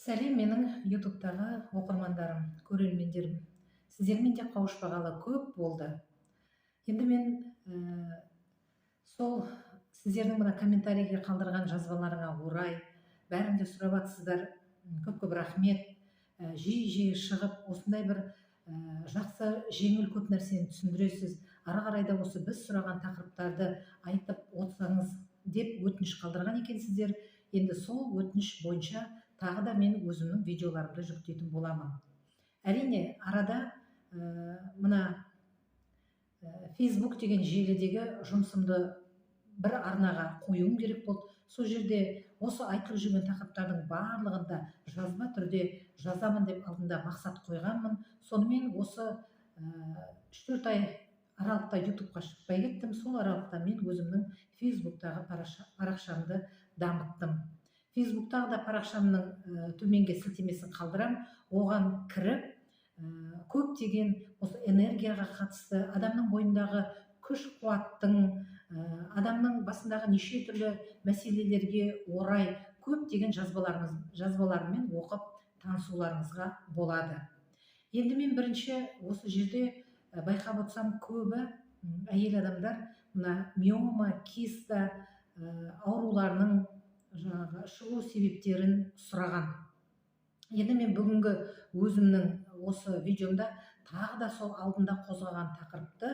Сәлем менің ютубтағы оқырмандарым, көрермендерім. Сіздермен де қауышпағалы көп болды. Енді мен сол сіздердің мына комментарийге қалдырған жазбаларыңа орай бәрін де сұрап жатсыздар. Көп рахмет. Жиі шығып, осындай бір жақсы жеңіл көп нәрсені түсіндіресіз. Ары қарай да осы біз сұраған тақырыптарды айтып отырсаңыз деп өтініш қалдырған екенсіздер. Енді сол өтініш бойынша тағы да мен өзімнің видеоларымды жүктейтін боламын. Әрине, арада мына Facebook деген желідегі жұмысымды бір арнаға қоюым керек болды. Сол жерде осы айтылып жүрген тақырыптардың барлығында жазба түрде жазамын деп алдында мақсат қойғанмын. Сонымен осы 3-4 ай аралықта ютубқа шықпай кеттім. Сол аралықта мен өзімнің Facebooktағы парақшамды дамыттым. Facebooktағы да парақшамның төменге сілтемесін қалдырам. Оған кіріп, көптеген осы энергияға қатысты, адамның бойындағы күш қуаттың, адамның басындағы неше түрлі мәселелерге орай көптеген жазбаларымен оқып танысуларыңызға болады. Енді мен бірінші осы жерде байқап отырсам, көбі әйел адамдар мына миома, киста ауруларының шығу себептерін сұраған. Енді мен бүгінгі өзімнің осы видеомда тағы да сол алдында қозғаған тақырыпты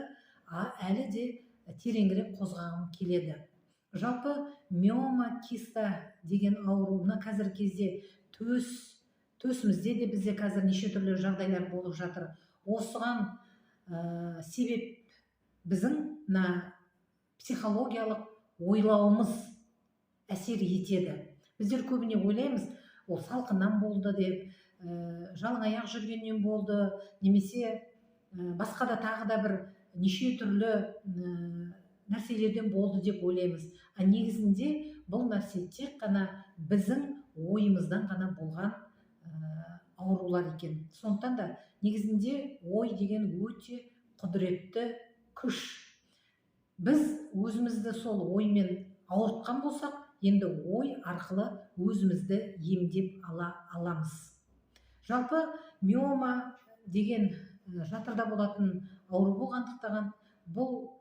әлі де тереңірек қозғағым келеді. Жалпы миома, киста деген ауруына қазіргі кезде төсімізде де бізде қазір неше түрлі жағдайлар болып жатыр. Осыған себеп біздің психологиялық ойлауымыз әсер етеді. Біздер көбіне ойлаймыз, ол салқыннан болды деп, жалаң аяқ жүргеннен болды, немесе басқа да тағы да бір неше түрлі нәрселерден болды деп ойлаймыз. Негізінде бұл нәрсе тек қана біздің ойымыздан ғана болған аурулар екен. Сондықтан да негізінде ой деген өте құдіретті күш. Біз өзімізді сол оймен ауыртқан болсақ, енді ой арқылы өзімізді емдеп аламыз. Жалпы миома деген жатырда болатын ауру болғандықтан, бұл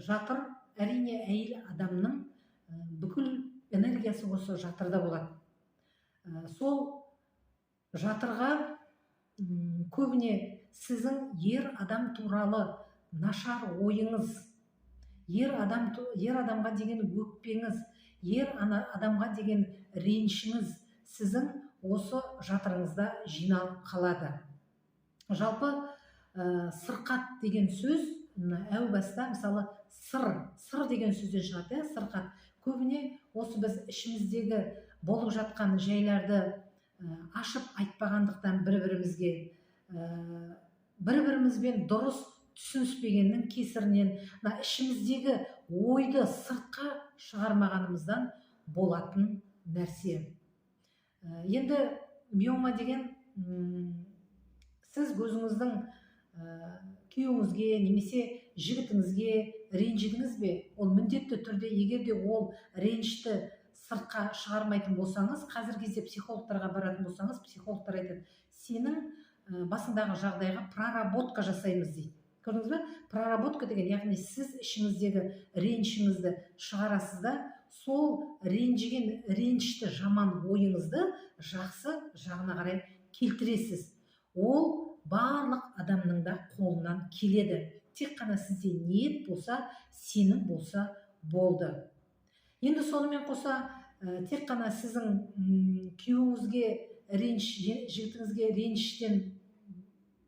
жатыр әрине әйел адамның бүкіл энергиясы осы жатырда болады. Сол жатырға көбіне сіздің ер адам туралы нашар ойыңыз, ер адамға деген өкпеңіз, ер адамға деген ренішіңіз сіздің осы жатырыңызда жиналып қалады. Жалпы сырқат деген сөз, әу баста мысалы сыр деген сөзден шығады, сырқат. Көбіне осы біз ішіміздегі болып жатқан жайларды ашып айтпағандықтан бір-бірімізбен дұрыс түсініспегеннің кесірінен, ішіміздегі ойды сыртқа шығармағанымыздан болатын нәрсе. Енді миома деген сіз өзіңіздің күйеуіңізге немесе жігітіңізге ренжідіңіз бе? Ол міндетті түрде, егер де ол ренішті сыртқа шығармайтын болсаңыз, қазіргі кезде психологтарға баратын болсаңыз, психологтар айтады, сенің басындағы жағдайға проработка жасаймыз дейді. Көрдіңіз бе? Проработка деген, яғни сіз ішіңіздегі ренішіңізді шығарасыз да, сол ренішті жаман ойыңызды жақсы жағына қарай келтіресіз. Ол барлық адамның да қолынан келеді. Тек қана сізде ниет болса, сенім болса болды. Енді сонымен қоса, тек қана сіздің күйеуіңізге реніш, жігітіңізге реніштен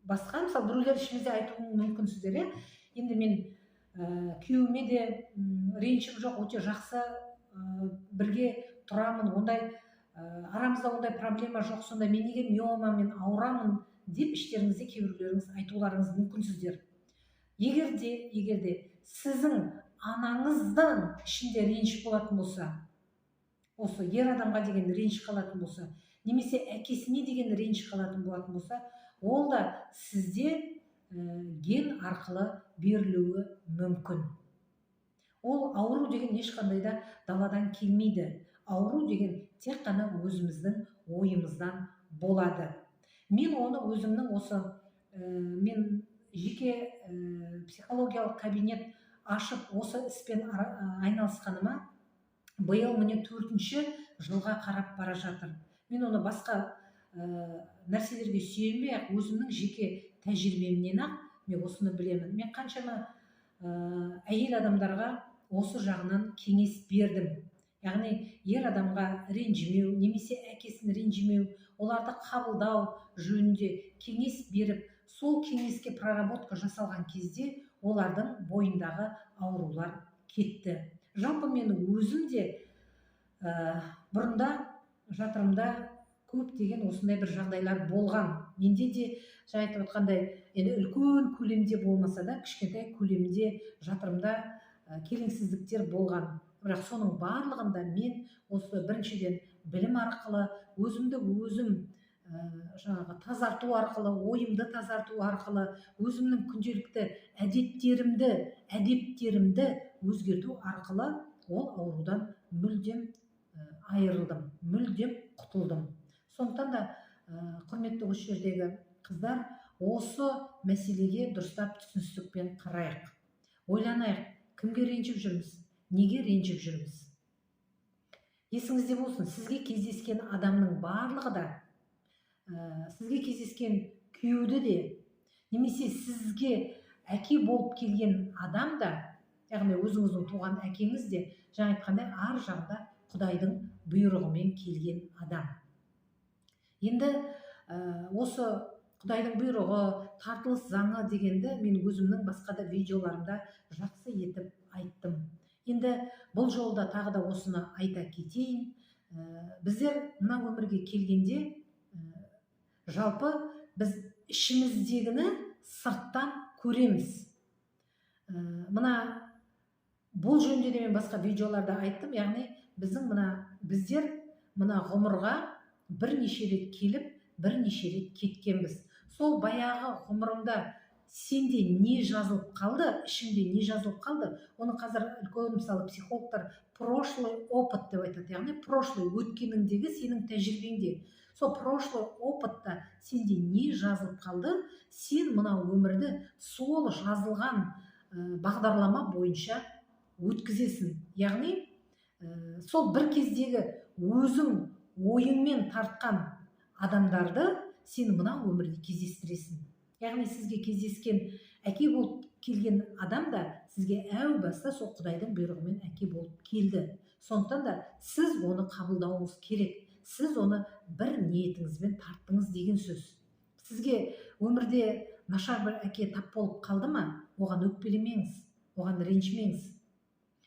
басқа, мысалы біреулер ішімізде айтуы мүмкінсіздер. Енді мен күйеуіме де ренішім жоқ, өте жақсы бірге тұрамын, арамызда ондай проблема жоқ, сонда мен неге миомамен ауырамын деп іштеріңізде кейбіреулеріңіз айтуларыңыз мүмкінсіздер. Егер де сіздің анаңыздан ішінде реніш болатын болса, осы ер адамға деген реніш қалатын болса, немесе әкесіне деген реніш қалатын болатын болса, ол да сізде ген арқылы берілуі мүмкін. Ол ауру деген ешқандай да даладан келмейді. ауру деген тек қана өзіміздің ойымыздан болады. Мен оны өзімнің осы мен жеке психологиялық кабинет ашып осы іспен айналысқаныма биыл міне 4-ші жылға қарап бара жатыр. Мен оны басқа нәрселерге сүйенбей ақ өзімнің жеке тәжірибемнен ақ мен осыны білемін. Мен қаншама әйел адамдарға осы жағынан кеңес бердім. Яғни ер адамға ренжімеу, немесе әкесін ренжімеу, оларды қабылдау жөнінде кеңес беріп, сол кеңеске проработка жасалған кезде олардың бойындағы аурулар кетті. Жалпы мен өзім де бұрында жатырымда көптеген осындай бір жағдайлар болған. Менде де жаңа айтып отқандай, енді үлкен көлемде болмаса да, кішкентай көлемде жатырымда келеңсіздіктер болған. Бірақ соның барлығында мен осы біріншіден білім арқылы, өзімді өзім жаңағы тазарту арқылы, ойымды тазарту арқылы, өзімнің күнделікті әдеттерімді өзгерту арқылы ол аурудан мүлдем айырылдым, мүлдем құтылдым. Сондықтан да құрметті осы жердегі қыздар, осы мәселеге дұрыстап түсіністікпен қарайық. Ойланайық, кімге ренжіп жүрміз, неге ренжіп жүрміз. Есіңізде болсын, сізге кездескен адамның барлығы да, сізге кездескен күйеуді де, немесе сізге әке болып келген адам да, яғни өзіңіздің туған әкеңіз де, жаңа айтқандай ар жағында Құдайдың бұйрығымен келген адам. Енді осы Құдайдың бұйрығы, тартылыс заңы дегенді мен өзімнің басқа да видеоларымда жақсы етіп айттым. Енді бұл жолда тағы да осыны айта кетейін. Біздер мына өмірге келгенде жалпы біз ішіміздегіні сырттан көреміз. Мына бұл жөнінде де мен басқа видеоларда айттым. Яғни біздер мына ғұмырға бірнеше рет келіп, бірнеше рет кеткенбіз. Сол баяғы ғұмырымда сенде не жазылып қалды, ішімде не жазылып қалды, оны қазір үлкен мысалы психологтар прошлый опыт деп айтады. Яғни прошлый өткеніңдегі сенің тәжірибеңде. Сол прошлый опытта сенде не жазылып қалды, сен мына өмірді сол жазылған бағдарлама бойынша өткізесің. Яғни сол бір кездегі өзің ойыңмен тартқан адамдарды сен мына өмірде кездестіресің. Яғни сізге кездескен әке болып келген адам да сізге әу баста сол Құдайдың бұйрығымен әке болып келді. Сондықтан да сіз оны қабылдауыңыз керек. Сіз оны бір ниетіңізбен тарттыңыз деген сөз. Сізге өмірде нашар бір әке тап болып қалды ма, оған өкпелемеңіз, оған ренжімеңіз.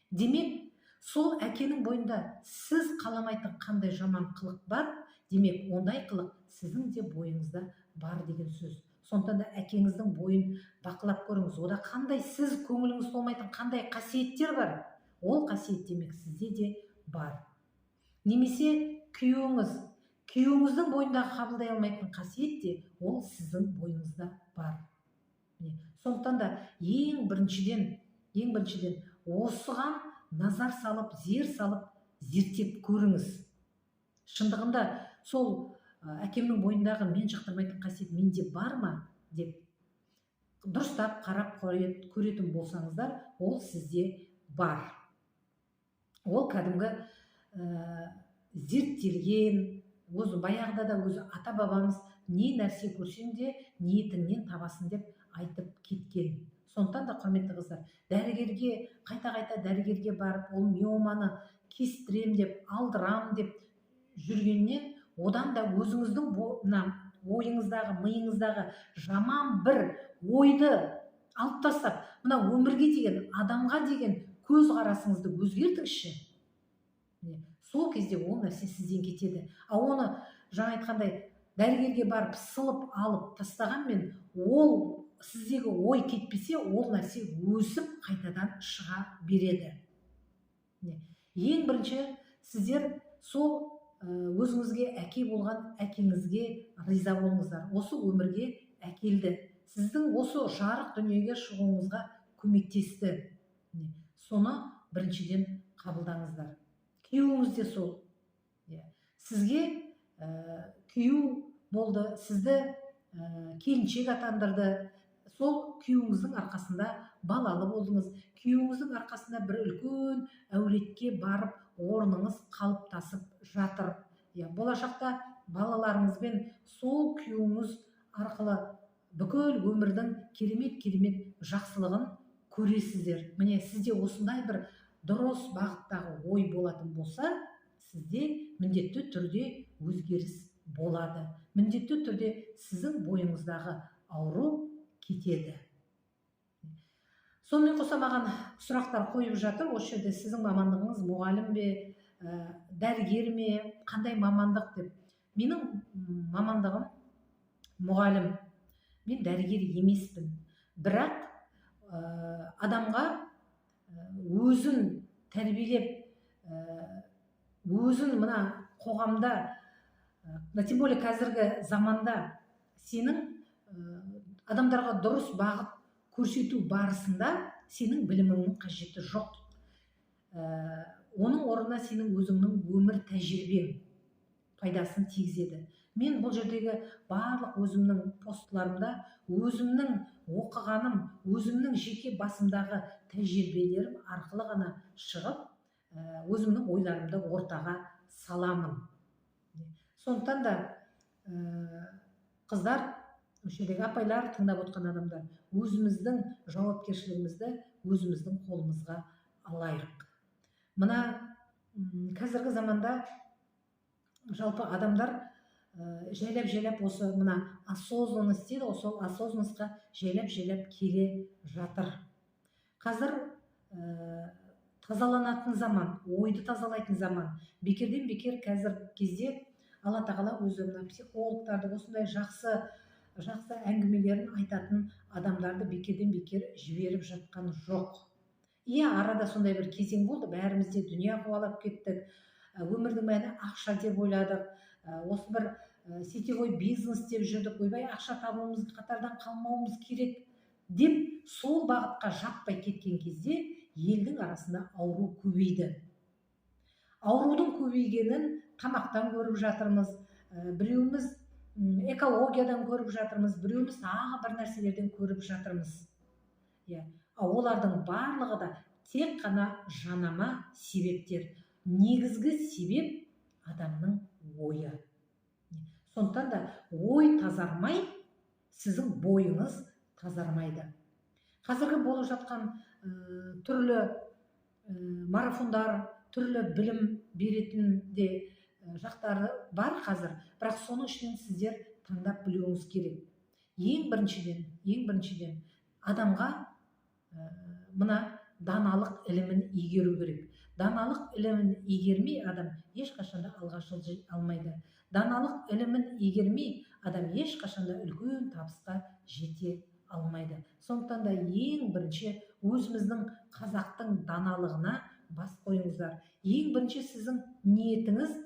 Демек, сол әкенің бойында сіз қаламайтын қандай жаман қылық бар, демек, ондай қылық сіздің де бойыңызда бар деген сөз. Сондықтан да әкеңіздің бойын бақылап көріңіз. Ода қандай сіз көңіліңіз толмайтын қандай қасиеттер бар, ол қасиет демек сізде де бар. Немесе күйеуіңіздің бойындағы қабылдай алмайтын қасиет те ол сіздің бойыңызда бар. Сондықтан да ең біріншіден осыған назар салып, зер салып, зерттеп көріңіз. Шындығында сол әкемнің бойындағы мен жақтырмайтын қасиет менде бар ма деп дұрыстап қарап көретін болсаңыздар, ол сізде бар. Ол кәдімгі зерттелген, өзі баяғыда да өзі ата-бабамыз не нәрсе көрсең де ниетіңнен табасын деп айтып кеткен. Сондықтан да құрметті қыздар, дәрігерге қайта дәрігерге барып, ол миоманы кестірем деп, алдырам деп жүргеннен, одан да өзіңіздің ойыңыздағы, миыңыздағы жаман бір ойды алып тастап, мына өмірге деген, адамға деген көз қарасыңызды өзгертіңізші. Сол кезде ол нәрсе сізден кетеді. Оны жаңа айтқандай дәрігерге барып сылып алып тастағанмен, ол сіздегі ой кетпесе, ол нәрсе өсіп қайтадан шыға береді. Ең бірінші сіздер сол өзіңізге әке болған әкеңізге риза болыңыздар. Осы өмірге әкелді. Сіздің осы жарық дүниеге шығуыңызға көмектесті. Соны біріншіден қабылдаңыздар. Күйеуіңіз де сол сізге күйеу болды, сізді келіншек атандырды. Сол күйеуіңіздің арқасында балалы болдыңыз, күйеуіңіздің арқасында бір үлкен әулетке барып орныңыз қалыптасып жатыр. Болашақта балаларыңызбен сол күйеуіңіз арқылы бүкіл өмірдің керемет жақсылығын көресіздер. Міне сізде осындай бір дұрыс бағыттағы ой болатын болса, сізде міндетті түрде өзгеріс болады. Міндетті түрде сіздің бойыңыздағы ауру кетеді. Сонымен қоса маған сұрақтар қойып жатыр. Осы жерде сіздің мамандығыңыз мұғалім бе, дәрігер ме, қандай мамандық деп. Менің мамандығым мұғалім. Мен дәрігер емеспін. Бірақ адамға өзін тәрбиелеп, өзін мына қоғамда, тем более қазіргі заманда сенің адамдарға дұрыс бағыт көрсету барысында сенің біліміңнің қажеті жоқ. Оның орнына сенің өзіңнің өмір тәжірибең пайдасын тигізеді. Мен бұл жердегі барлық өзімнің постларымда өзімнің оқығаным, өзімнің жеке басымдағы тәжірибелерім арқылы ғана шығып, өзімнің ойларымды ортаға саламын. Сондықтан да қыздар, осы жердегі апайлар, тыңдап отқан адамдар, өзіміздің жауапкершілігімізді өзіміздің қолымызға алайық. Мына қазіргі заманда жалпы адамдар жайлап осы мына осознанность дейді, сол осознанностьқа жайлап келе жатыр. Қазір тазаланатын заман, ойды тазалайтын заман. Бекерден бекер қазір кезде Алла тағала өзі психологтарды, осындай жақсы әңгімелерін айтатын адамдарды бекерден бекер жіберіп жатқан жоқ. Арада сондай бір кезең болды, бәріміз де дүние қуалап кеттік, өмірдің мәні ақша деп ойладық, осы бір сетевой бизнес деп жүрдік, ойбай ақша табуымыз, қатардан қалмауымыз керек деп сол бағытқа жаппай кеткен кезде елдің арасында ауру көбейді. Аурудың көбейгенін тамақтан көріп жатырмыз, біреуіміз экологиядан көріп жатырмыз, біреуіміз тағы бір нәрселерден көріп жатырмыз. Олардың барлығы да тек қана жанама себептер. Негізгі себеп адамның ойы. Сондықтан да ой тазармай, сіздің бойыңыз тазармайды. Қазіргі болып жатқан түрлі марафондар, түрлі білім беретін де жақтары бар қазір, бірақ соның ішінен сіздер таңдап білуіңіз керек. Ең біріншіден адамға мына даналық ілімін игеру керек. Даналық ілімін игермей адам ешқашанда алға жылжи алмайды. Даналық ілімін игермей адам ешқашанда үлкен табысқа жете алмайды. Сондықтан да ең бірінші өзіміздің қазақтың даналығына бас қойыңыздар. Ең бірінші сіздің ниетіңіз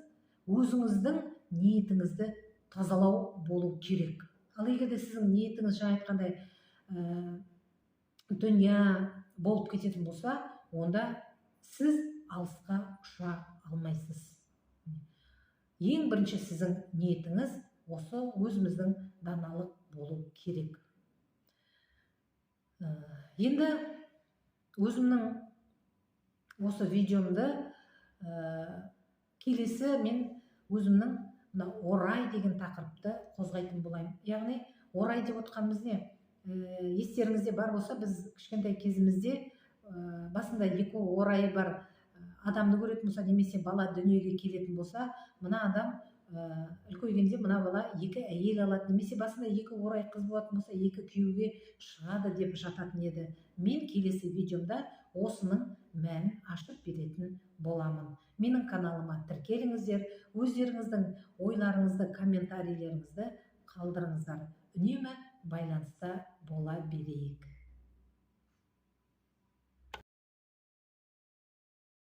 өзіңіздің ниетіңізді тазалау болу керек. Ал егер де сіздің ниетіңіз жаңа айтқандай дүния болып кететін болса, онда сіз алысқа ұша алмайсыз. Ең бірінші сіздің ниетіңіз осы өзіміздің даналық болу керек. Енді өзімнің осы видеомды келесі мен өзімнің орай деген тақырыпты қозғайтын болайын. Яғни орай деп отқанымыз не? Естеріңізде бар болса, біз кішкентай кезімізде басында екі орайы бар адамды көретін болса, немесе бала дүниеге келетін болса, мына адам үлкейгенде мына бала екі әйел алады, немесе басында екі орай қыз болатын болса, екі күйеуге шығады деп жататын еді. Мен келесі видеомда осының мәнін ашып беретін боламын. Менің каналыма тіркеліңіздер, өздеріңіздің ойларыңызды, комментарийлеріңізді қалдырыңыздар. Үнемі байланыста бола берейік.